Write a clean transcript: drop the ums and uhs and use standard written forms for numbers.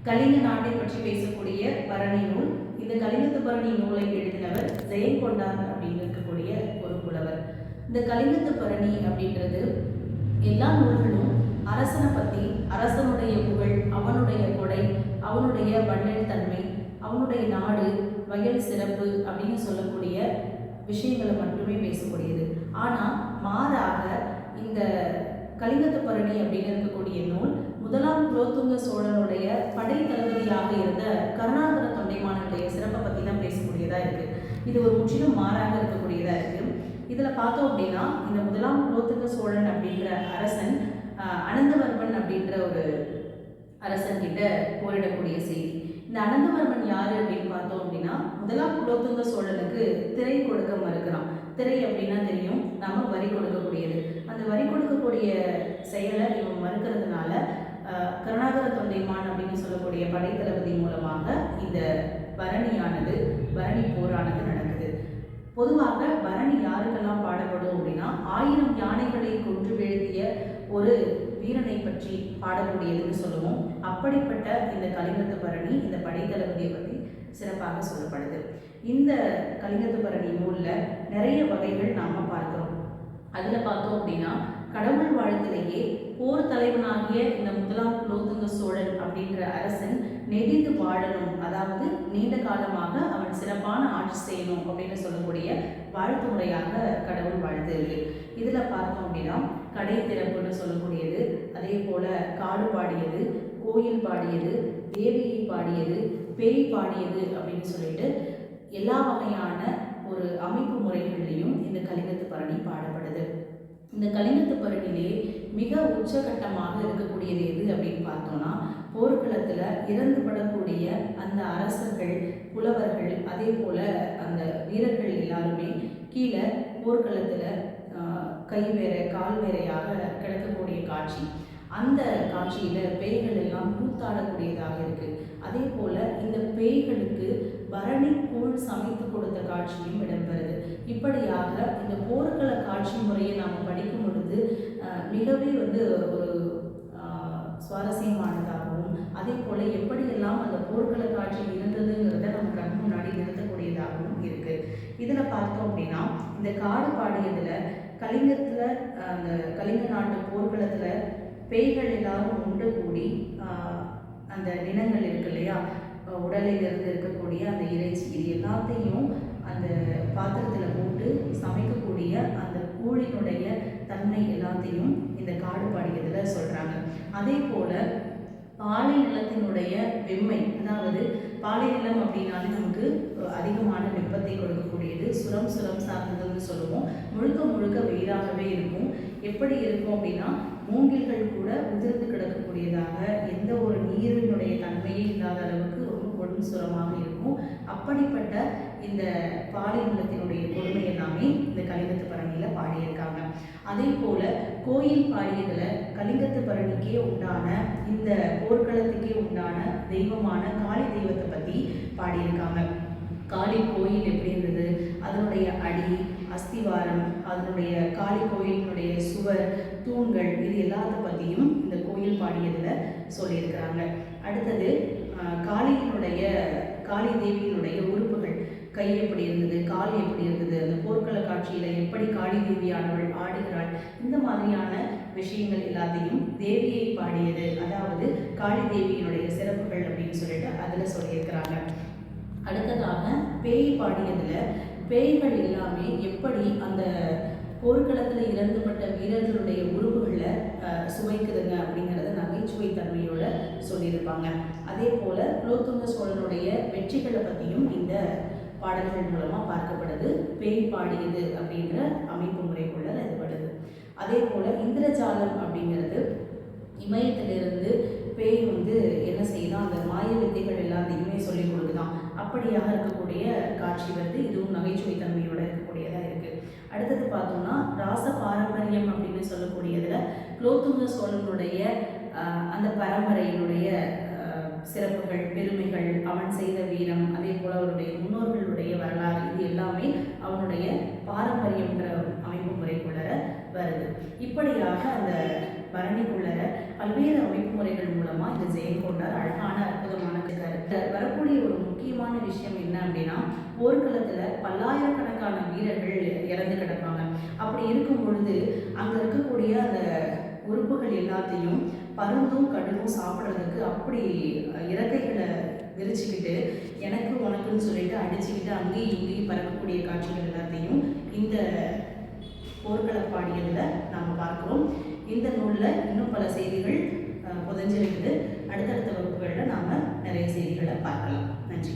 கலிங்க நாட்டை பற்றி பேசக்கூடிய பரணி நூல். இந்த கலிங்கத்து பரணி நூலை எழுதினவர் ஜெயங்கொண்டார் அப்படின்னு இருக்கக்கூடிய ஒரு புலவர். இந்த கலிங்கத்து பரணி அப்படின்றது எல்லா நூல்களும் அரசனை பற்றி, அரசனுடைய புகழ், அவனுடைய கொடை, அவனுடைய வள்ளல் தன்மை, அவனுடைய நாடு, வயல் சிறப்பு அப்படின்னு சொல்லக்கூடிய விஷயங்களை மட்டுமே பேசக்கூடியது. ஆனால் மாறாக இந்த கலிங்கத்து பரணி அப்படின்னு இருக்கக்கூடிய நூல் முதலாம் குலோத்துங்க சோழனுடைய படை தளபதியாக இருந்த கருணாகர தொண்டைமானுடைய சிறப்பை பற்றி தான் பேசக்கூடியதாக இருக்குது. இது ஒரு முற்றிலும் மாறாக இருக்கக்கூடியதாக இருக்குது. இதில் பார்த்தோம் அப்படின்னா இந்த முதலாம் குலோத்துங்க சோழன் அப்படின்ற அரசன் அனந்தவர்மன் அப்படின்ற ஒரு அரசன் கிட்ட போரிடக்கூடிய செய்தி. இந்த அனந்தவர்மன் யாரு அப்படின்னு பார்த்தோம் அப்படின்னா முதலாம் குலோத்துங்க சோழனுக்கு திரை கொடுக்க மறுக்கிறான். திரை அப்படின்னா தெரியும், நாம வரி கொடுக்கக்கூடியது. அந்த வரி கொடுக்கக்கூடிய செயலை இவன் மறுக்கிறதுனால கருணாகர தொண்டைமான் அப்படின்னு சொல்லக்கூடிய படைத்தளபதி மூலமாக இந்த பரணி போரானது நடக்குது. பொதுவாக பரணி யாருக்கெல்லாம் பாடப்படும் அப்படின்னா 1000 யானைகளை கொன்று வீழ்த்திய ஒரு வீரனை பற்றி பாடக்கூடியதுன்னு சொல்லுவோம். அப்படிப்பட்ட இந்த கலிங்கத்து பரணி இந்த படைத்தளபதியை பற்றி சிறப்பாக சொல்லப்படுது. இந்த கலிங்கத்து பரணி நூலில் நிறைய வகைகள் நாம் பார்க்குறோம். அதில் பார்த்தோம் அப்படின்னா கடவுள் வாழ்த்திலேயே போர் தலைவனாகிய இந்த முதலாம் குலோத்துங்க சோழன் அப்படின்ற அரசன் நெடிந்து வாழணும், அதாவது நீண்ட காலமாக அவன் சிறப்பான ஆட்சி செய்யணும் அப்படின்னு சொல்லக்கூடிய வாழ்த்து முறையாக கடவுள் வாழ்த்து இருக்கு. இதில் பார்த்தோம் அப்படின்னா கடை திறப்புன்னு சொல்லக்கூடியது, அதே போல காடு பாடியது, கோயில் பாடியது, தேவியை பாடியது, பேய் பாடியது அப்படின்னு சொல்லிட்டு எல்லா வகையான ஒரு அமைப்பு முறைகள்லையும் இந்த கலிங்கத்து பரணி பாடப்படுது. இந்த கலிங்கத்து பரணிலே மிக உச்சகட்டமாக இருக்கக்கூடியது எது அப்படின்னு பார்த்தோம்னா போர்க்களத்தில் இறந்துபடக்கூடிய அந்த அரசர்கள், புலவர்கள், அதே போல அந்த வீரர்கள் எல்லாருமே கீழே போர்க்களத்தில் கை வேற கால் வேறையாக கிடக்கக்கூடிய காட்சி. அந்த காட்சியில் பேய்கள் எல்லாம் கூத்தாடக்கூடியதாக இருக்கு. அதே போல இந்த பேய்களுக்கு பரணி கூழ் சமைத்து கொடுத்த காட்சியும் இடம்பெறுது. இப்படியாக இந்த போர்க்கள காட்சி முறையை நாம் படிக்கும் பொழுது மிகவே ஒரு சுவாரஸ்யமானதாகவும், அதே போல எப்படியெல்லாம் அந்த போர்க்கள காட்சி இருந்ததுங்கிறத நம்ம கண் முன்னாடி நிறுத்தக்கூடியதாகவும் இருக்கு. இதில் பார்த்தோம் அப்படின்னா இந்த காடு பாடியதுல கலிங்கத்தில் அந்த கலிங்க நாட்டு போர்க்களத்தில் பேய்கள் எல்லாரும் ஒன்று கூடி அந்த நிலங்கள் இருக்கு இல்லையா, உடலிலிருந்து இருக்கக்கூடிய அந்த இறைச்சி, இது எல்லாத்தையும் அந்த பாத்திரத்தில் போட்டு சமைக்கக்கூடிய அந்த கூழினுடைய தன்மை எல்லாத்தையும் இந்த காடு பாடியதில் சொல்கிறாங்க. அதே போல் பாலை நிலத்தினுடைய வெம்மை, அதாவது பாலை நிலம் அப்படின்னாலே நமக்கு அதிகமான வெப்பத்தை கொடுக்கக்கூடியது, சுரம் சார்ந்ததுன்னு சொல்லுவோம். முழுக்க வெயிலாகவே இருக்கும். எப்படி இருக்கும் அப்படின்னா மூங்கில்கள் கூட உதிர்ந்து கிடக்கக்கூடியதாக, எந்த ஒரு நீரினுடைய தன்மையே இல்லாத அளவுக்கு ரொம்ப கொடும் சுரமாக இருக்கும். அப்படிப்பட்ட இந்த பாலை நிலத்தினுடைய கொடுமை எல்லாமே இந்த கலிங்கத்து பரணியில் பாடியிருக்காங்க. அதே போல கோயில் பாடியதில் கலிங்கத்து பரணிக்கே உண்டான, இந்த போர்க்களத்துக்கே உண்டான தெய்வமான காளி தெய்வத்தை பற்றி பாடியிருக்காங்க. காளி கோயில் எப்படி இருந்தது, அதனுடைய அடி, அஸ்திவாரம், அதனுடைய காளி கோயிலினுடைய சுவர், தூண்கள், இது எல்லாத்த பற்றியும் இந்த கோயில் பாடியதில் சொல்லியிருக்கிறாங்க. அடுத்தது காளி தேவியினுடைய உறுப்புகள், கை எப்படி இருந்தது, கால் எப்படி இருந்தது, அந்த போர்க்கள காட்சியில் எப்படி காளி தேவியானவள் ஆடுகிறாள், இந்த மாதிரியான விஷயங்கள் எல்லாத்தையும் தேவியை பாடியது, அதாவது காளி தேவியினுடைய சிறப்புகள் அப்படின்னு சொல்லிட்டு அதில் சொல்லியிருக்கிறாங்க. அடுத்ததாக பேய் பாடியதில் பேய்கள் எல்லாமே எப்படி அந்த போர்க்களத்தில் இறந்துபட்ட வீரர்களுடைய உருவுகளை சுவைக்குதுங்க அப்படிங்கிறத நகைச்சுவை தன்மையோட சொல்லியிருப்பாங்க. அதே போல் குலோத்துங்க சோழனுடைய வெற்றிகளை பற்றியும் இந்த பாடல்கள் மூலமாக பார்க்கப்படுது. பேய் பாடியது அப்படின்ற அமைப்பு முறைக்குள்ள இதுபடுது. அதே போல் இந்திரஜாலம் அப்படிங்கிறது இமயத்திலிருந்து பேய் என்ன செய்யலாம், அந்த மாய வித்தைகள் எல்லாத்தையுமே சொல்லிக் கொடுக்குதான். அப்படியாக இருக்கக்கூடிய காட்சி இதுவும் நகைச்சுவை தன்மையோட இருக்கக்கூடியதாக இருக்குது. அடுத்தது பார்த்தோம்னா ராச பாரம்பரியம் அப்படின்னு சொல்லக்கூடியதுல குலோத்துங்க சோழனுடைய அந்த பரம்பரையினுடைய சிறப்புகள், பெருமைகள், அவன் செய்த வீரம், அதே போல் அவருடைய முன்னோர்களுடைய வரலாறு, இது எல்லாமே அவனுடைய பாரம்பரியம்ன்ற அமைப்பு முறைக்குள்ள வருது. இப்படியாக அந்த பரணிக்குள்ள பல்வேறு அமைப்பு முறைகள் மூலமா இந்த ஜெயம் கொண்டார். அழகான அற்புதமான கருத்து. வரக்கூடிய ஒரு முக்கியமான விஷயம் என்ன அப்படின்னா, போர்க்களத்துல பல்லாயிரக்கணக்கான வீரர்கள் இறந்து கிடப்பாங்க. அப்படி இருக்கும் பொழுது அங்க இருக்கக்கூடிய அந்த உறுப்புகள் எல்லாத்தையும் பருந்தும் கடுகும் சாப்பிட்றதுக்கு அப்படி இறக்கைகளை விரிச்சுக்கிட்டு எனக்கு உனக்குன்னு சொல்லிட்டு அடிச்சுக்கிட்டு அங்கேயும் இங்கேயும் பறக்கக்கூடிய காட்சிகள் எல்லாத்தையும் இந்த போர்க்கள பாடியதில் நாம் பார்க்கிறோம். இந்த நூலில் இன்னும் பல செய்திகள் புதைஞ்சிருக்குது. அடுத்தடுத்த வகுப்புகளில் நாம் நிறைய செய்திகளை பார்க்கலாம். நன்றி.